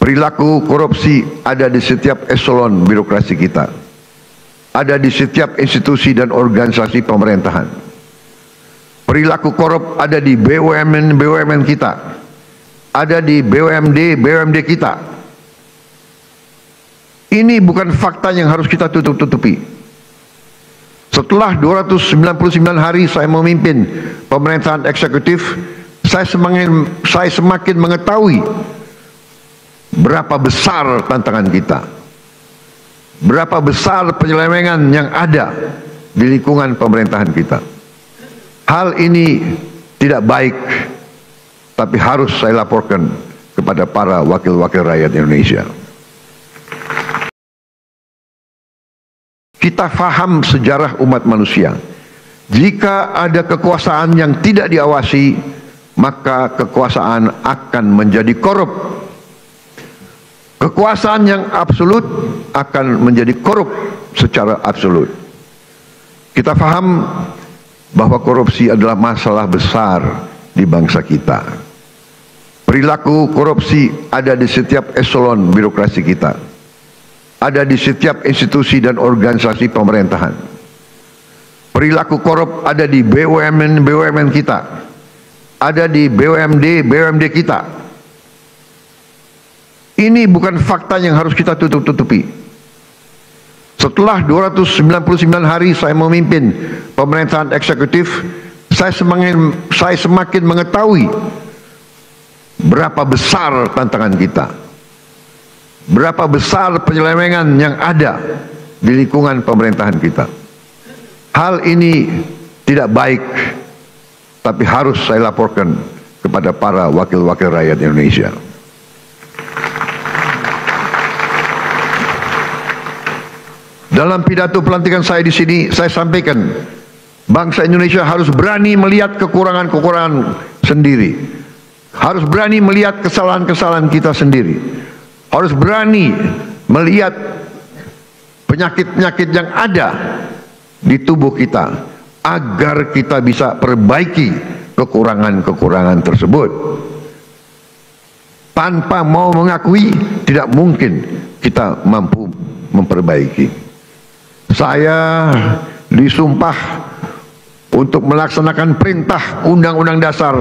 Perilaku korupsi ada di setiap eselon birokrasi kita. Ada di setiap institusi dan organisasi pemerintahan. Perilaku korup ada di BUMN kita. Ada di BUMD kita. Ini bukan fakta yang harus kita tutup-tutupi. Setelah 299 hari saya memimpin pemerintahan eksekutif, saya semakin mengetahui berapa besar tantangan kita, berapa besar penyelewengan yang ada di lingkungan pemerintahan kita. Hal ini tidak baik, tapi harus saya laporkan kepada para wakil-wakil rakyat Indonesia. Kita faham sejarah umat manusia. Jika ada kekuasaan yang tidak diawasi, maka kekuasaan akan menjadi korup. Kekuasaan yang absolut akan menjadi korup secara absolut. Kita faham bahwa korupsi adalah masalah besar di bangsa kita. Perilaku korupsi ada di setiap eselon birokrasi kita. Ada di setiap institusi dan organisasi pemerintahan. Perilaku korup ada di BUMN kita. Ada di BUMD kita. Ini bukan fakta yang harus kita tutup-tutupi. Setelah 299 hari saya memimpin pemerintahan eksekutif, saya semakin mengetahui berapa besar tantangan kita, berapa besar penyelewengan yang ada di lingkungan pemerintahan kita. Hal ini tidak baik, tapi harus saya laporkan kepada para wakil-wakil rakyat Indonesia. Dalam pidato pelantikan saya di sini, saya sampaikan bangsa Indonesia harus berani melihat kekurangan-kekurangan sendiri, harus berani melihat kesalahan-kesalahan kita sendiri, harus berani melihat penyakit-penyakit yang ada di tubuh kita, agar kita bisa perbaiki kekurangan-kekurangan tersebut. Tanpa mau mengakui, tidak mungkin kita mampu memperbaiki. Saya disumpah untuk melaksanakan perintah Undang-Undang Dasar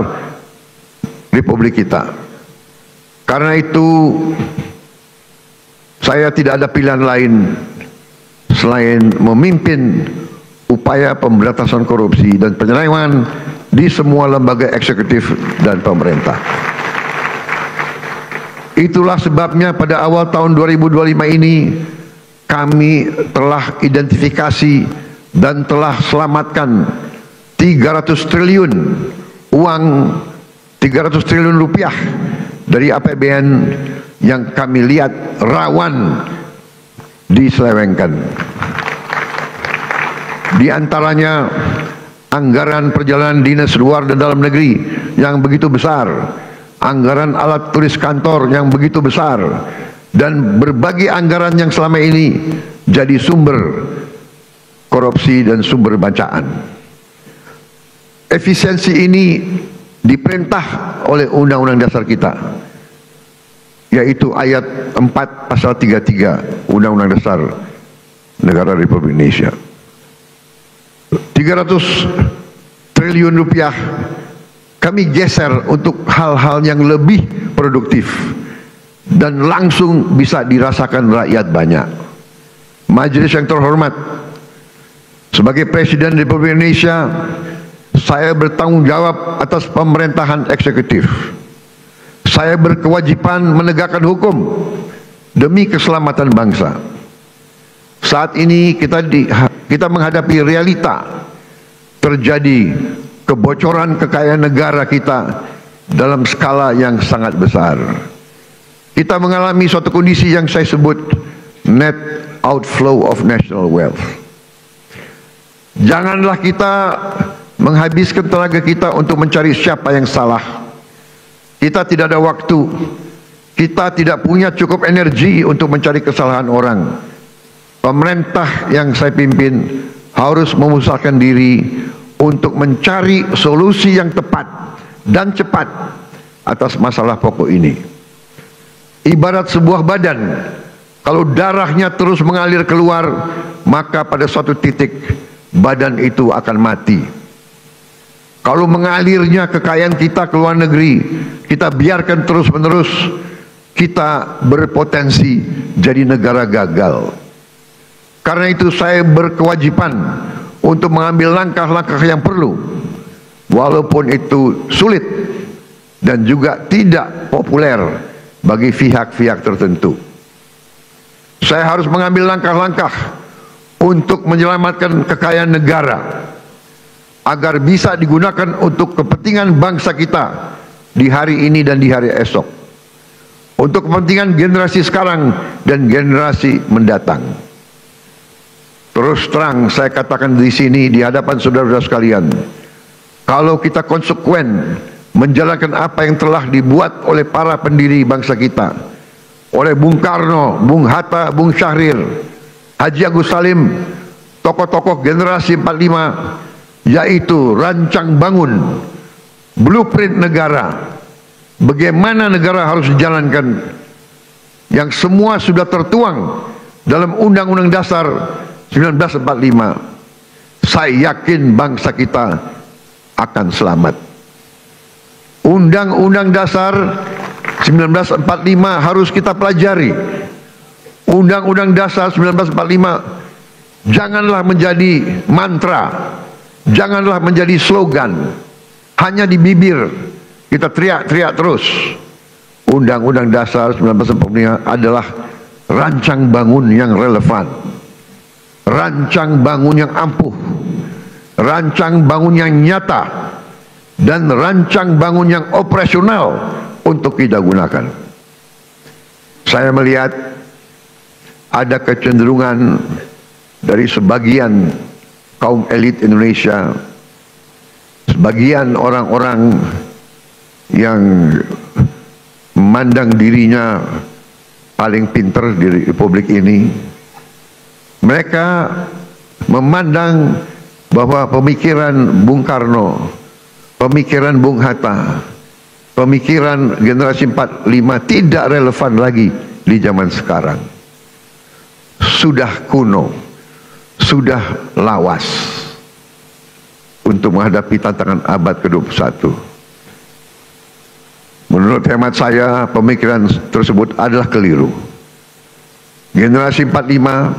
Republik kita. Karena itu saya tidak ada pilihan lain selain memimpin upaya pemberantasan korupsi dan penyelewengan di semua lembaga eksekutif dan pemerintah. Itulah sebabnya pada awal tahun 2025 ini kami telah identifikasi dan telah selamatkan 300 triliun rupiah dari APBN yang kami lihat rawan diselewengkan. Di antaranya anggaran perjalanan dinas luar dan dalam negeri yang begitu besar, anggaran alat tulis kantor yang begitu besar, dan berbagai anggaran yang selama ini jadi sumber korupsi dan sumber bacaan. Efisiensi ini diperintah oleh Undang-Undang Dasar kita, yaitu ayat 4 pasal 33 Undang-Undang Dasar Negara Republik Indonesia. 300 triliun rupiah kami geser untuk hal-hal yang lebih produktif dan langsung bisa dirasakan rakyat banyak. Majelis yang terhormat, sebagai Presiden Republik Indonesia, saya bertanggung jawab atas pemerintahan eksekutif. Saya berkewajiban menegakkan hukum demi keselamatan bangsa. Saat ini kita menghadapi realita terjadi kebocoran kekayaan negara kita dalam skala yang sangat besar. Kita mengalami suatu kondisi yang saya sebut net outflow of national wealth. Janganlah kita menghabiskan tenaga kita untuk mencari siapa yang salah. Kita tidak ada waktu. Kita tidak punya cukup energi untuk mencari kesalahan orang. Pemerintah yang saya pimpin harus memusatkan diri untuk mencari solusi yang tepat dan cepat atas masalah pokok ini. ibarat sebuah badan. Kalau darahnya terus mengalir keluar, maka pada suatu titik badan itu akan mati. Kalau mengalirnya kekayaan kita ke luar negeri, kita biarkan terus-menerus, kita berpotensi jadi negara gagal. Karena itu saya berkewajiban untuk mengambil langkah-langkah yang perlu, walaupun itu sulit dan juga tidak populer bagi pihak-pihak tertentu. Saya harus mengambil langkah-langkah untuk menyelamatkan kekayaan negara agar bisa digunakan untuk kepentingan bangsa kita di hari ini dan di hari esok, untuk kepentingan generasi sekarang dan generasi mendatang. Terus terang saya katakan di sini di hadapan saudara-saudara sekalian, kalau kita konsekuen menjalankan apa yang telah dibuat oleh para pendiri bangsa kita, oleh Bung Karno, Bung Hatta, Bung Syahrir, Haji Agus Salim, tokoh-tokoh generasi 45, yaitu rancang bangun, blueprint negara, bagaimana negara harus dijalankan, yang semua sudah tertuang dalam Undang-Undang Dasar 1945. Saya yakin bangsa kita akan selamat. Undang-Undang Dasar 1945 harus kita pelajari. Undang-Undang Dasar 1945 janganlah menjadi mantra, janganlah menjadi slogan, hanya di bibir kita teriak-teriak terus. Undang-Undang Dasar 1945 adalah rancang bangun yang relevan, rancang bangun yang ampuh, rancang bangun yang nyata, dan rancang bangun yang operasional untuk kita gunakan. Saya melihat ada kecenderungan dari sebagian kaum elit Indonesia, sebagian orang-orang yang memandang dirinya paling pintar di republik ini. Mereka memandang bahwa pemikiran Bung Karno, pemikiran Bung Hatta, pemikiran generasi 45 tidak relevan lagi di zaman sekarang. Sudah kuno, sudah lawas untuk menghadapi tantangan abad ke-21. Menurut hemat saya, pemikiran tersebut adalah keliru. Generasi 45,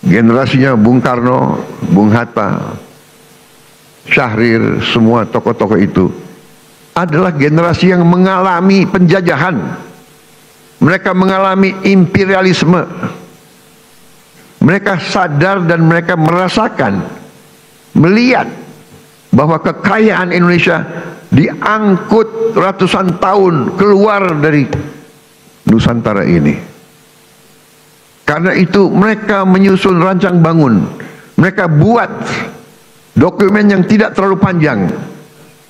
generasinya Bung Karno, Bung Hatta, Syahrir, semua tokoh-tokoh itu adalah generasi yang mengalami penjajahan. Mereka mengalami imperialisme. Mereka sadar dan mereka merasakan, melihat bahwa kekayaan Indonesia diangkut ratusan tahun keluar dari Nusantara ini. Karena itu mereka menyusun rancang bangun. Mereka buat dokumen yang tidak terlalu panjang,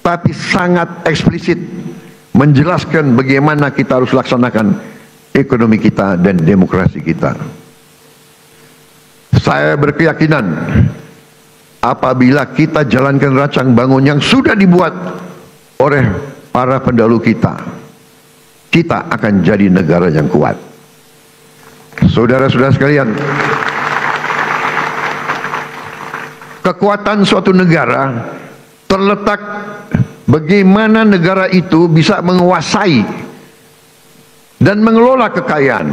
tapi sangat eksplisit menjelaskan bagaimana kita harus laksanakan ekonomi kita dan demokrasi kita. Saya berkeyakinan apabila kita jalankan rancang bangun yang sudah dibuat oleh para pendahulu kita, kita akan jadi negara yang kuat. Saudara-saudara sekalian, kekuatan suatu negara terletak bagaimana negara itu bisa menguasai dan mengelola kekayaan.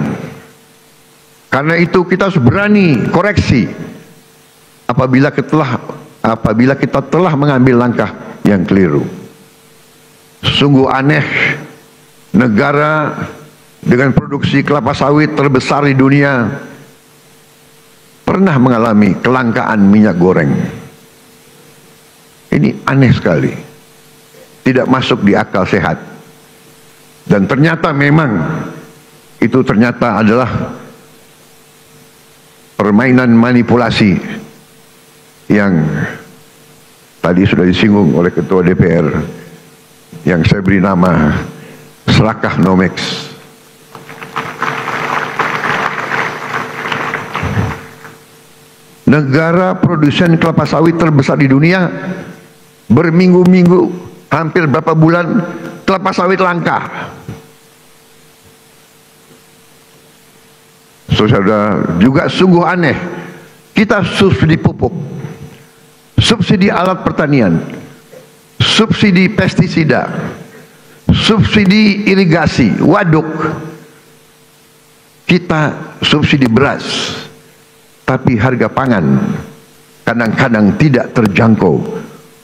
Karena itu kita harus berani koreksi apabila kita telah mengambil langkah yang keliru. Sungguh aneh, negara dengan produksi kelapa sawit terbesar di dunia pernah mengalami kelangkaan minyak goreng. Ini aneh sekali, tidak masuk di akal sehat. Dan ternyata memang itu ternyata adalah permainan manipulasi yang tadi sudah disinggung oleh Ketua DPR, yang saya beri nama Serakah Nomex. Negara produsen kelapa sawit terbesar di dunia, berminggu-minggu, hampir berapa bulan kelapa sawit langka. saudara, juga sungguh aneh. Kita subsidi pupuk, subsidi alat pertanian, subsidi pestisida, subsidi irigasi, waduk, kita subsidi beras, tapi harga pangan kadang-kadang tidak terjangkau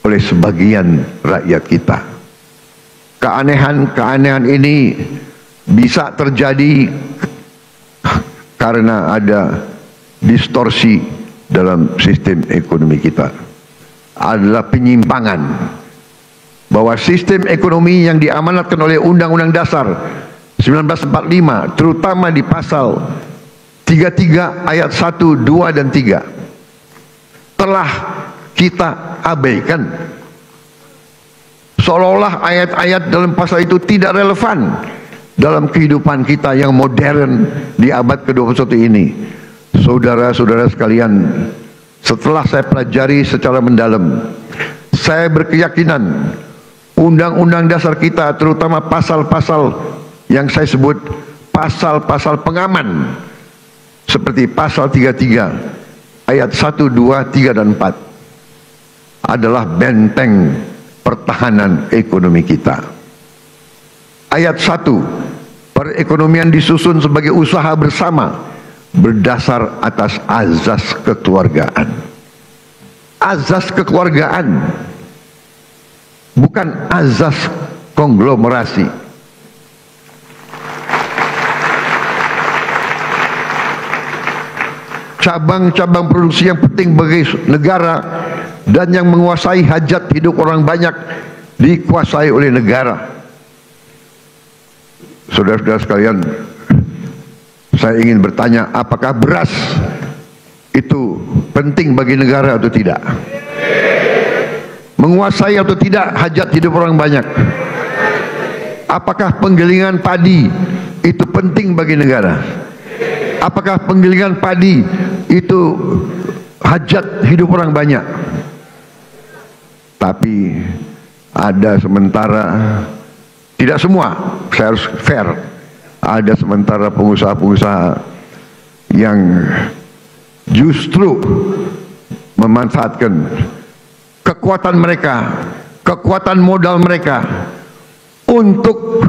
oleh sebagian rakyat kita. Keanehan-keanehan ini bisa terjadi karena ada distorsi dalam sistem ekonomi kita. Adalah penyimpangan bahwa sistem ekonomi yang diamanatkan oleh Undang-Undang Dasar 1945, terutama di pasal 33 ayat 1, 2, dan 3, telah kita abaikan. Seolah-olah ayat-ayat dalam pasal itu tidak relevan dalam kehidupan kita yang modern di abad ke-21 ini. Saudara-saudara sekalian, setelah saya pelajari secara mendalam, saya berkeyakinan Undang-Undang Dasar kita, terutama pasal-pasal yang saya sebut pasal-pasal pengaman, seperti pasal 33 ayat 1, 2, 3, dan 4, adalah benteng pertahanan ekonomi kita. Ayat 1, perekonomian disusun sebagai usaha bersama berdasar atas azas kekeluargaan. Azas kekeluargaan, bukan azas konglomerasi. Cabang-cabang produksi yang penting bagi negara dan yang menguasai hajat hidup orang banyak dikuasai oleh negara. Saudara-saudara sekalian, saya ingin bertanya, apakah beras itu penting bagi negara atau tidak? Menguasai atau tidak hajat hidup orang banyak? Apakah penggilingan padi itu penting bagi negara? Apakah penggilingan padi itu hajat hidup orang banyak? Tapi ada sementara, tidak semua, saya harus fair, ada sementara pengusaha-pengusaha yang justru memanfaatkan kekuatan mereka, kekuatan modal mereka untuk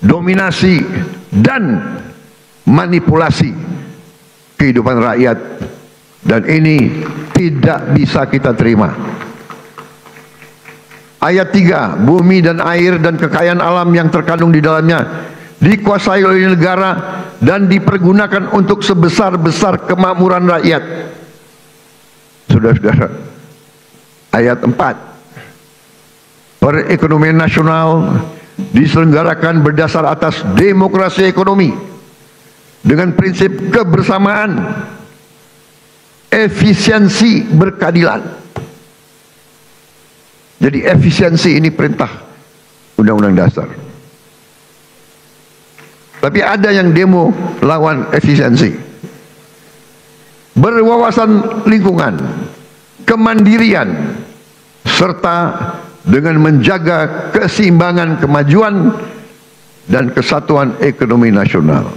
dominasi dan manipulasi kehidupan rakyat, dan ini tidak bisa kita terima. Ayat 3, bumi dan air dan kekayaan alam yang terkandung di dalamnya dikuasai oleh negara dan dipergunakan untuk sebesar-besar kemakmuran rakyat. Saudara-saudara, ayat 4, perekonomian nasional diselenggarakan berdasar atas demokrasi ekonomi dengan prinsip kebersamaan, efisiensi, berkeadilan. Jadi efisiensi ini perintah Undang-Undang Dasar. Tapi ada yang demo lawan efisiensi. Berwawasan lingkungan, kemandirian, serta dengan menjaga keseimbangan kemajuan dan kesatuan ekonomi nasional.